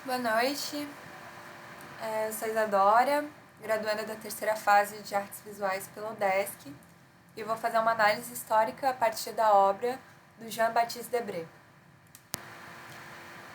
Boa noite, eu sou Isadora, graduanda da terceira fase de Artes Visuais pela UDESC e vou fazer uma análise histórica a partir da obra do Jean-Baptiste Debré.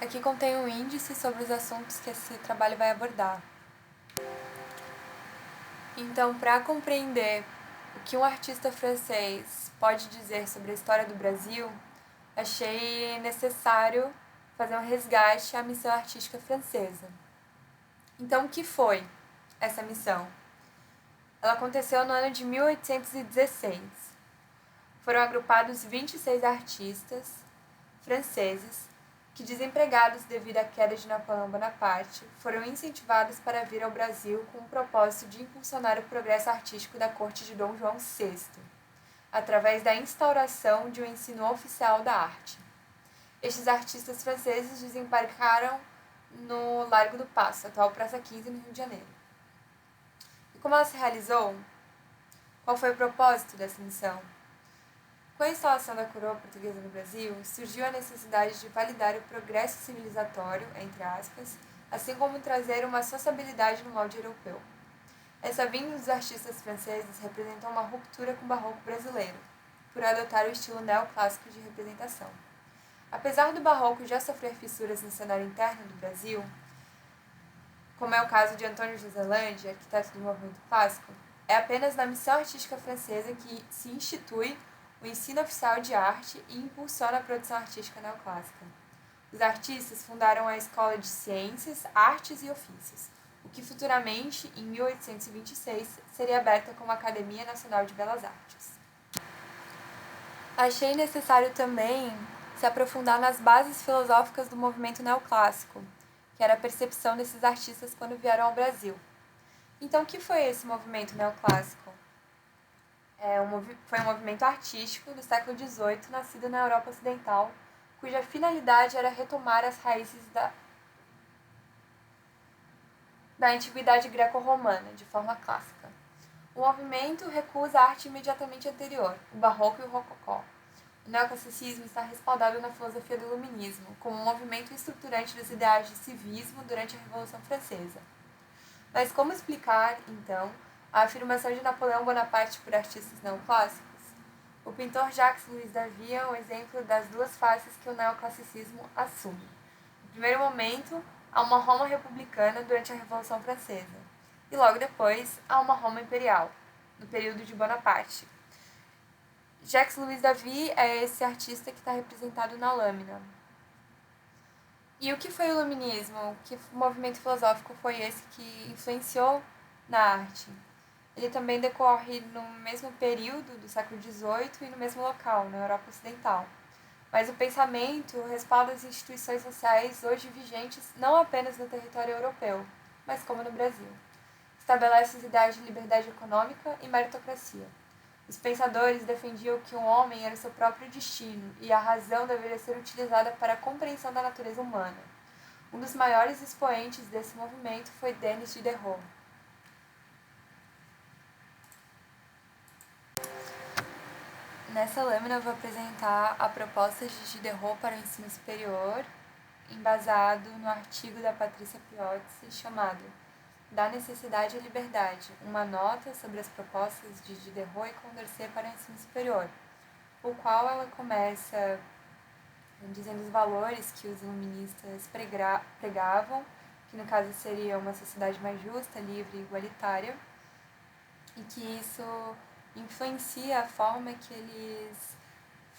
Aqui contém um índice sobre os assuntos que esse trabalho vai abordar. Então, para compreender o que um artista francês pode dizer sobre a história do Brasil, achei necessário fazer um resgate à missão artística francesa. Então, o que foi essa missão? Ela aconteceu no ano de 1816. Foram agrupados 26 artistas franceses que, desempregados devido à queda de Napoleão Bonaparte, foram incentivados para vir ao Brasil com o propósito de impulsionar o progresso artístico da corte de Dom João VI, através da instauração de um ensino oficial da arte. Estes artistas franceses desembarcaram no Largo do Paço, atual Praça 15, no Rio de Janeiro. E como ela se realizou? Qual foi o propósito dessa missão? Com a instalação da coroa portuguesa no Brasil, surgiu a necessidade de validar o progresso civilizatório, entre aspas, assim como trazer uma sociabilidade no molde europeu. Essa vinda dos artistas franceses representou uma ruptura com o barroco brasileiro, por adotar o estilo neoclássico de representação. Apesar do barroco já sofrer fissuras no cenário interno do Brasil, como é o caso de Antônio José Landi, arquiteto do movimento clássico, é apenas na missão artística francesa que se institui o ensino oficial de arte e impulsiona a produção artística neoclássica. Os artistas fundaram a Escola de Ciências, Artes e Ofícios, o que futuramente, em 1826, seria aberta como Academia Nacional de Belas Artes. Achei necessário também se aprofundar nas bases filosóficas do movimento neoclássico, que era a percepção desses artistas quando vieram ao Brasil. Então, o que foi esse movimento neoclássico? Foi um movimento artístico do século XVIII, nascido na Europa Ocidental, cuja finalidade era retomar as raízes da antiguidade greco-romana, de forma clássica. O movimento recusa a arte imediatamente anterior, o barroco e o rococó. O neoclassicismo está respaldado na filosofia do iluminismo, como um movimento estruturante dos ideais de civismo durante a Revolução Francesa. Mas como explicar, então, a afirmação de Napoleão Bonaparte por artistas neoclássicos? O pintor Jacques-Louis David é um exemplo das duas faces que o neoclassicismo assume. No primeiro momento, há uma Roma republicana durante a Revolução Francesa, e logo depois há uma Roma imperial, no período de Bonaparte. Jacques-Louis David é esse artista que está representado na lâmina. E o que foi o iluminismo? Que movimento filosófico foi esse que influenciou na arte? Ele também decorre no mesmo período do século XVIII e no mesmo local, na Europa Ocidental. Mas o pensamento respalda as instituições sociais hoje vigentes não apenas no território europeu, mas como no Brasil. Estabelece os ideais de liberdade econômica e meritocracia. Os pensadores defendiam que o homem era o seu próprio destino e a razão deveria ser utilizada para a compreensão da natureza humana. Um dos maiores expoentes desse movimento foi Denis Diderot. Nessa lâmina eu vou apresentar a proposta de Diderot para o ensino superior, embasado no artigo da Patrícia Piozzi chamado Da Necessidade à Liberdade, uma nota sobre as propostas de Diderot e Condorcet para o ensino superior, o qual ela começa dizendo os valores que os iluministas pregavam, que no caso seria uma sociedade mais justa, livre e igualitária, e que isso influencia a forma que eles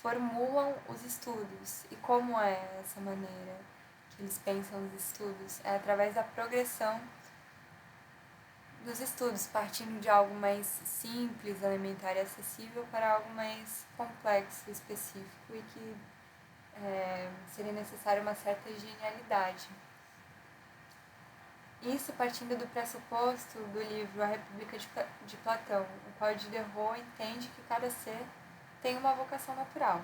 formulam os estudos. E como é essa maneira que eles pensam os estudos? É através da progressão dos estudos, partindo de algo mais simples, elementar e acessível para algo mais complexo, específico e que seria necessária uma certa genialidade. Isso partindo do pressuposto do livro A República de Platão, o qual Diderot entende que cada ser tem uma vocação natural.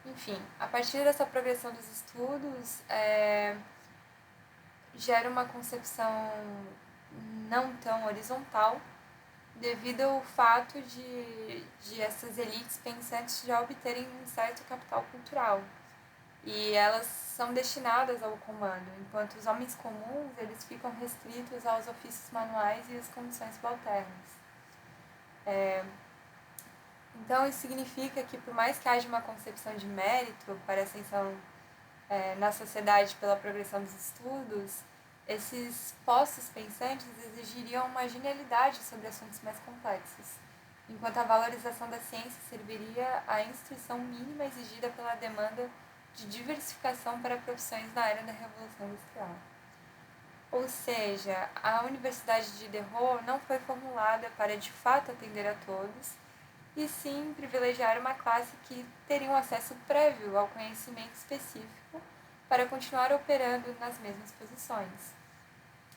Enfim, a partir dessa progressão dos estudos, gera uma concepção não tão horizontal, devido ao fato de essas elites pensantes já obterem um certo capital cultural. e elas são destinadas ao comando, enquanto os homens comuns eles ficam restritos aos ofícios manuais e às condições subalternas. Então, isso significa que, por mais que haja uma concepção de mérito para a ascensão na sociedade pela progressão dos estudos, esses postos pensantes exigiriam uma genialidade sobre assuntos mais complexos, enquanto a valorização da ciência serviria à instrução mínima exigida pela demanda de diversificação para profissões na era da Revolução Industrial. Ou seja, a Universidade de Diderot não foi formulada para de fato atender a todos, e sim privilegiar uma classe que teria um acesso prévio ao conhecimento específico para continuar operando nas mesmas posições.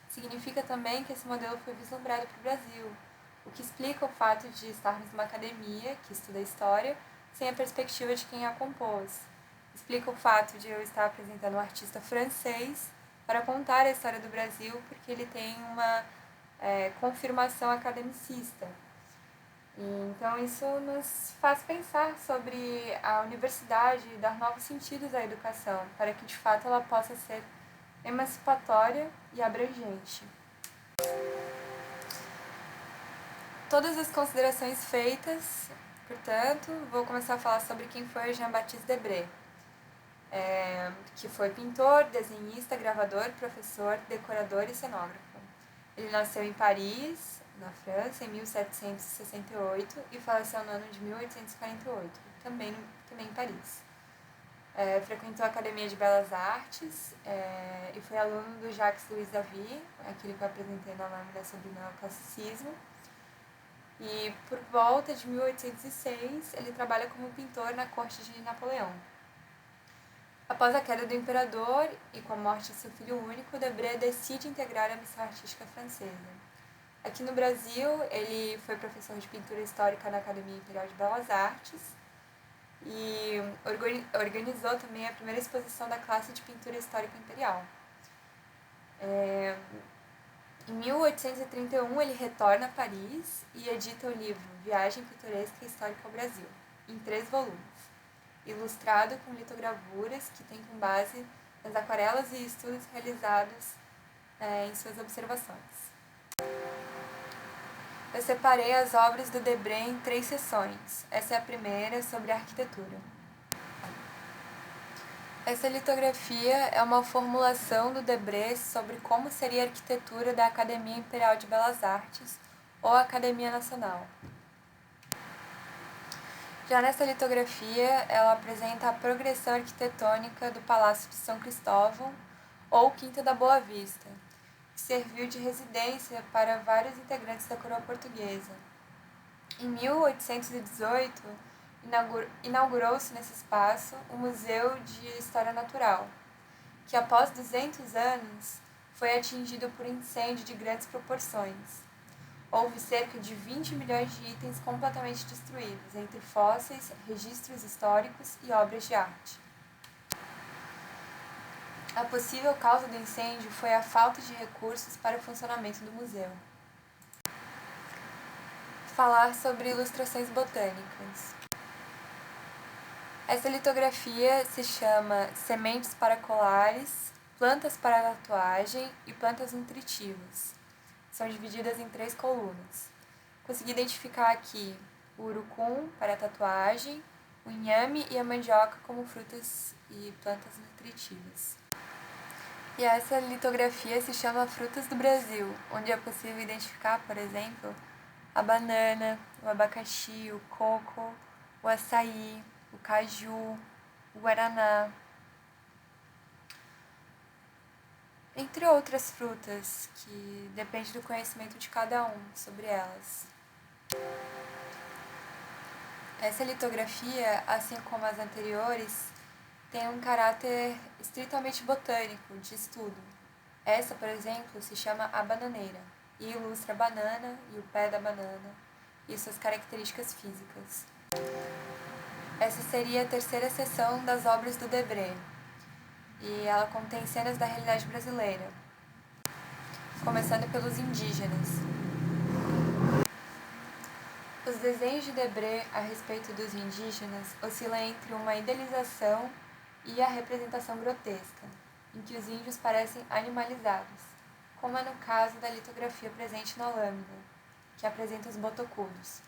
Significa também que esse modelo foi vislumbrado para o Brasil, o que explica o fato de estarmos numa academia que estuda a história sem a perspectiva de quem a compôs. Explica o fato de eu estar apresentando um artista francês para contar a história do Brasil, porque ele tem uma confirmação academicista. Então, isso nos faz pensar sobre a universidade e dar novos sentidos à educação, para que de fato ela possa ser emancipatória e abrangente. Todas as considerações feitas, portanto, vou começar a falar sobre quem foi Jean-Baptiste Debré, que foi pintor, desenhista, gravador, professor, decorador e cenógrafo. Ele nasceu em Paris, na França, em 1768 e faleceu no ano de 1848, também em Paris. Frequentou a Academia de Belas Artes e foi aluno do Jacques-Louis David, aquele que eu apresentei na lâmina sobre o neoclassicismo. E por volta de 1806, ele trabalha como pintor na corte de Napoleão. Após a queda do imperador e com a morte de seu filho único, Debré decide integrar a missão artística francesa. Aqui no Brasil, ele foi professor de pintura histórica na Academia Imperial de Belas Artes e organizou também a primeira exposição da classe de pintura histórica imperial. Em 1831, ele retorna a Paris e edita o livro Viagem Pitoresca e Histórica ao Brasil, em 3 volumes, ilustrado com litogravuras que tem como base as aquarelas e estudos realizados em suas observações. Eu separei as obras do Debré em 3 seções. Essa é a primeira, sobre arquitetura. Essa litografia é uma formulação do Debré sobre como seria a arquitetura da Academia Imperial de Belas Artes ou Academia Nacional. Já nessa litografia, ela apresenta a progressão arquitetônica do Palácio de São Cristóvão ou Quinta da Boa Vista, que serviu de residência para vários integrantes da coroa portuguesa. Em 1818, inaugurou-se nesse espaço o Museu de História Natural, que após 200 anos foi atingido por incêndio de grandes proporções. Houve cerca de 20 milhões de itens completamente destruídos, entre fósseis, registros históricos e obras de arte. A possível causa do incêndio foi a falta de recursos para o funcionamento do museu. Falar sobre ilustrações botânicas. Essa litografia se chama Sementes para Colares, Plantas para Tatuagem e Plantas Nutritivas. São divididas em 3 colunas. Consegui identificar aqui o urucum para a tatuagem, o inhame e a mandioca como frutas e plantas nutritivas. E essa litografia se chama Frutas do Brasil, onde é possível identificar, por exemplo, a banana, o abacaxi, o coco, o açaí, o caju, o guaraná, entre outras frutas, que depende do conhecimento de cada um sobre elas. Essa litografia, assim como as anteriores, tem um caráter estritamente botânico, de estudo. Essa, por exemplo, se chama A Bananeira, e ilustra a banana e o pé da banana, e suas características físicas. Essa seria a 3ª seção das obras do Debré, e ela contém cenas da realidade brasileira, começando pelos indígenas. Os desenhos de Debré a respeito dos indígenas oscilam entre uma idealização e a representação grotesca, em que os índios parecem animalizados, como é no caso da litografia presente na lâmina, que apresenta os botocudos.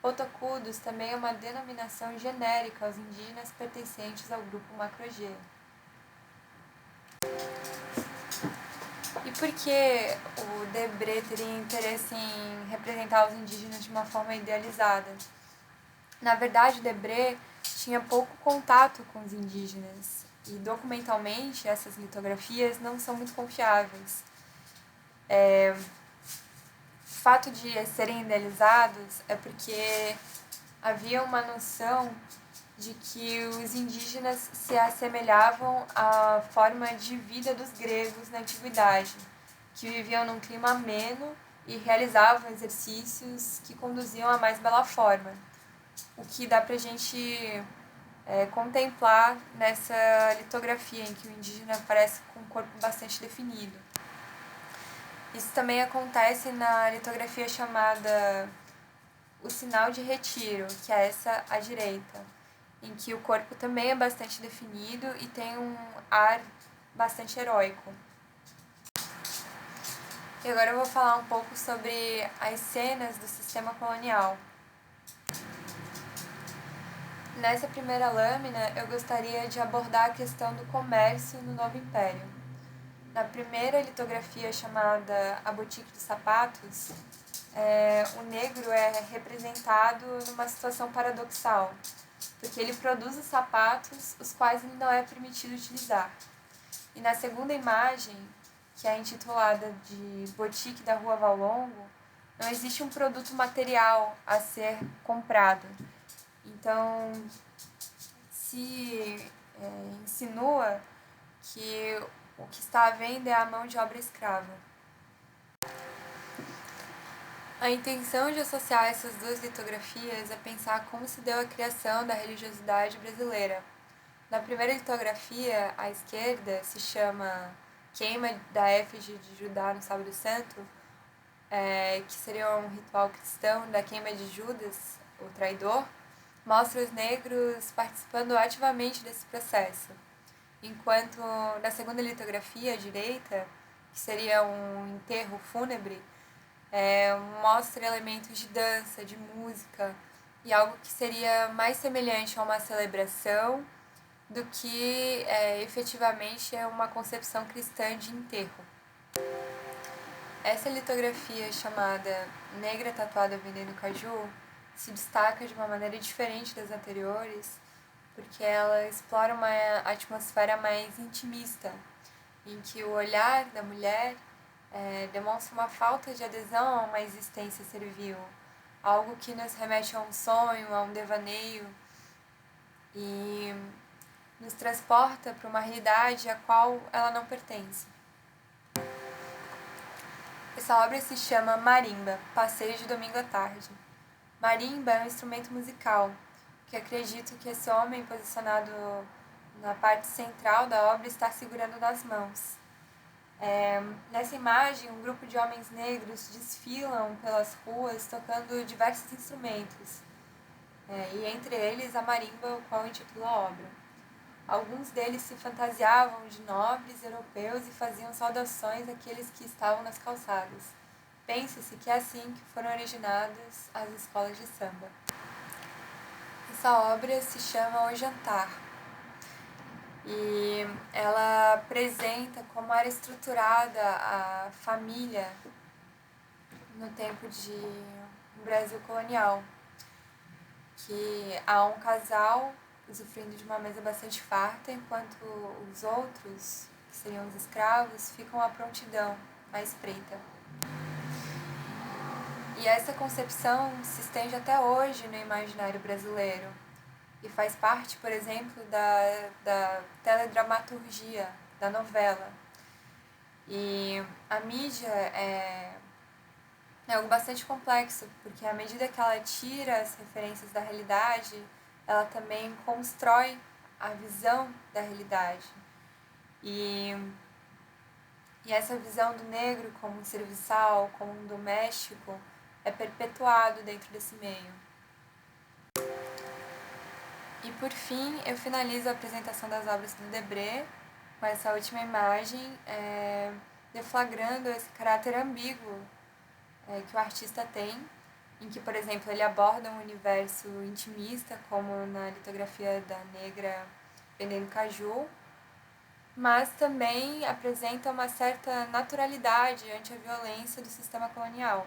Botocudos também é uma denominação genérica aos indígenas pertencentes ao grupo Macro-G. E por que o Debré teria interesse em representar os indígenas de uma forma idealizada? Na verdade, Debré tinha pouco contato com os indígenas e, documentalmente, essas litografias não são muito confiáveis. O fato de serem idealizados é porque havia uma noção de que os indígenas se assemelhavam à forma de vida dos gregos na antiguidade, que viviam num clima ameno e realizavam exercícios que conduziam à mais bela forma, o que dá pra gente contemplar nessa litografia em que o indígena aparece com um corpo bastante definido. Isso também acontece na litografia chamada O Sinal de Retiro, que é essa à direita, em que o corpo também é bastante definido e tem um ar bastante heróico. E agora eu vou falar um pouco sobre as cenas do sistema colonial. Nessa primeira lâmina, eu gostaria de abordar a questão do comércio no Novo Império. Na primeira litografia, chamada A Boutique dos Sapatos, o negro é representado numa situação paradoxal, porque ele produz os sapatos, os quais ele não é permitido utilizar. E na segunda imagem, que é intitulada de Boutique da Rua Valongo, não existe um produto material a ser comprado. Então, se insinua que o que está à venda é a mão de obra escrava. A intenção de associar essas duas litografias é pensar como se deu a criação da religiosidade brasileira. Na primeira litografia, à esquerda, se chama Queima da Efígie de Judá no Sábado Santo, que seria um ritual cristão da queima de Judas, o traidor, mostra os negros participando ativamente desse processo. Enquanto na segunda litografia, à direita, que seria um enterro fúnebre, mostra elementos de dança, de música, e algo que seria mais semelhante a uma celebração do que efetivamente é uma concepção cristã de enterro. Essa litografia, chamada Negra Tatuada Vendendo Caju, se destaca de uma maneira diferente das anteriores, porque ela explora uma atmosfera mais intimista, em que o olhar da mulher demonstra uma falta de adesão a uma existência servil, algo que nos remete a um sonho, a um devaneio, e nos transporta para uma realidade a qual ela não pertence. Essa obra se chama Marimba, Passeio de Domingo à Tarde. Marimba é um instrumento musical, que acredito que esse homem posicionado na parte central da obra está segurando nas mãos. Nessa imagem, um grupo de homens negros desfilam pelas ruas tocando diversos instrumentos, e entre eles a marimba, o qual intitula a obra. Alguns deles se fantasiavam de nobres europeus e faziam saudações àqueles que estavam nas calçadas. Pensa-se que é assim que foram originadas as escolas de samba. Essa obra se chama O Jantar e ela apresenta como era estruturada a família no tempo de Brasil colonial, que há um casal usufruindo de uma mesa bastante farta, enquanto os outros, que seriam os escravos, ficam à prontidão, à espreita. E essa concepção se estende até hoje no imaginário brasileiro e faz parte, por exemplo, da teledramaturgia, da novela. E a mídia é algo bastante complexo, porque à medida que ela tira as referências da realidade, ela também constrói a visão da realidade. E essa visão do negro como um serviçal, como um doméstico, é perpetuado dentro desse meio. E por fim, eu finalizo a apresentação das obras do Debré com essa última imagem, deflagrando esse caráter ambíguo que o artista tem, em que, por exemplo, ele aborda um universo intimista, como na litografia da negra vendendo caju, mas também apresenta uma certa naturalidade ante a violência do sistema colonial.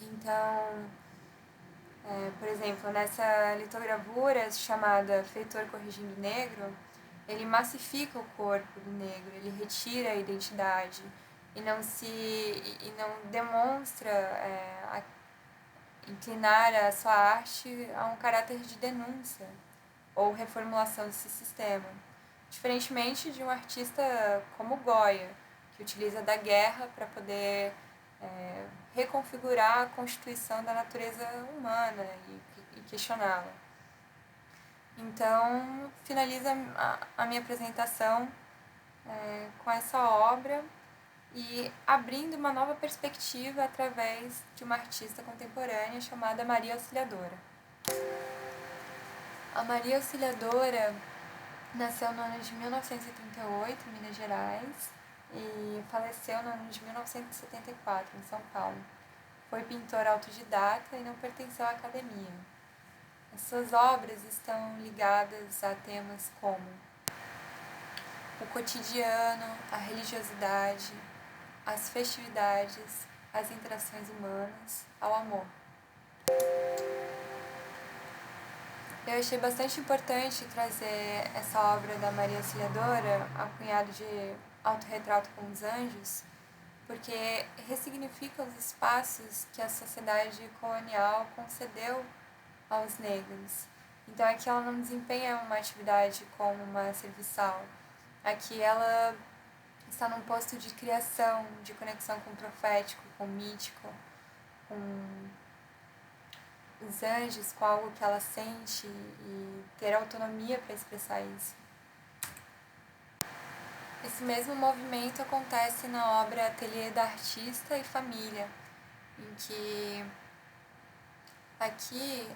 Então, por exemplo, nessa litogravura chamada Feitor Corrigindo Negro, ele massifica o corpo do negro, ele retira a identidade e não demonstra inclinar a sua arte a um caráter de denúncia ou reformulação desse sistema. Diferentemente de um artista como Goya, que utiliza da guerra para poder reconfigurar a constituição da natureza humana e questioná-la. Então, finaliza a minha apresentação com essa obra e abrindo uma nova perspectiva através de uma artista contemporânea chamada Maria Auxiliadora. A Maria Auxiliadora nasceu no ano de 1938, em Minas Gerais, e faleceu no ano de 1974, em São Paulo. Foi pintora autodidata e não pertenceu à academia. As suas obras estão ligadas a temas como o cotidiano, a religiosidade, as festividades, as interações humanas, ao amor. Eu achei bastante importante trazer essa obra da Maria Auxiliadora, a cunhada de Autorretrato com os Anjos, porque ressignifica os espaços que a sociedade colonial concedeu aos negros. Então aqui ela não desempenha uma atividade como uma serviçal. Aqui ela está num posto de criação, de conexão com o profético, com o mítico, com os anjos, com algo que ela sente e ter autonomia para expressar isso. Esse mesmo movimento acontece na obra Ateliê da Artista e Família, em que aqui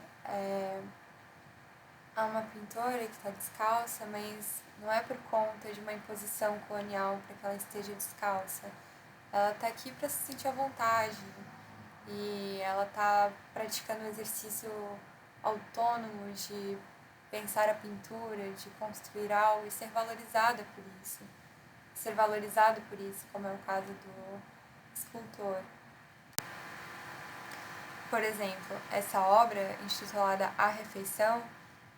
há uma pintora que está descalça, mas não é por conta de uma imposição colonial para que ela esteja descalça. Ela está aqui para se sentir à vontade e ela está praticando um exercício autônomo de pensar a pintura, de construir algo e ser valorizada por isso. Ser valorizado por isso, como é o caso do escultor. Por exemplo, essa obra, intitulada A Refeição,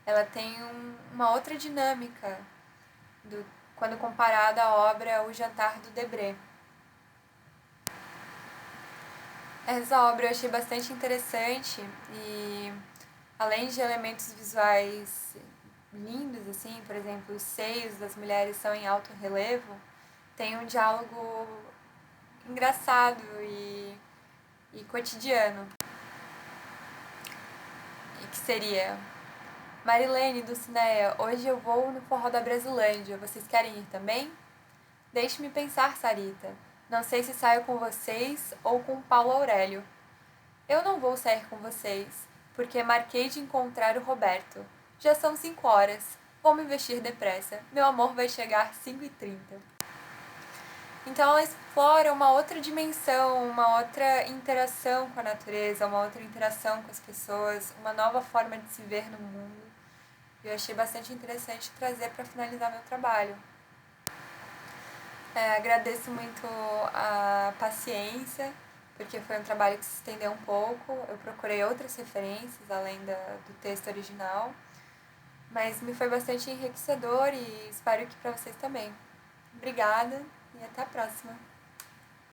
ela tem uma outra dinâmica quando comparada à obra O Jantar do Debré. Essa obra eu achei bastante interessante e, além de elementos visuais lindos, assim, por exemplo, os seios das mulheres são em alto relevo, tem um diálogo engraçado e cotidiano. E que seria: Marilene, Dulcineia, hoje eu vou no forró da Brasilândia, vocês querem ir também? Deixe-me pensar, Sarita. Não sei se saio com vocês ou com Paulo Aurélio. Eu não vou sair com vocês, porque marquei de encontrar o Roberto. Já são 5 horas. Vou me vestir depressa. Meu amor vai chegar às 5h30. Então ela explora uma outra dimensão, uma outra interação com a natureza, uma outra interação com as pessoas, uma nova forma de se ver no mundo. E eu achei bastante interessante trazer para finalizar meu trabalho. Agradeço muito a paciência, porque foi um trabalho que se estendeu um pouco. Eu procurei outras referências além do texto original, mas me foi bastante enriquecedor e espero que para vocês também. Obrigada e até a próxima!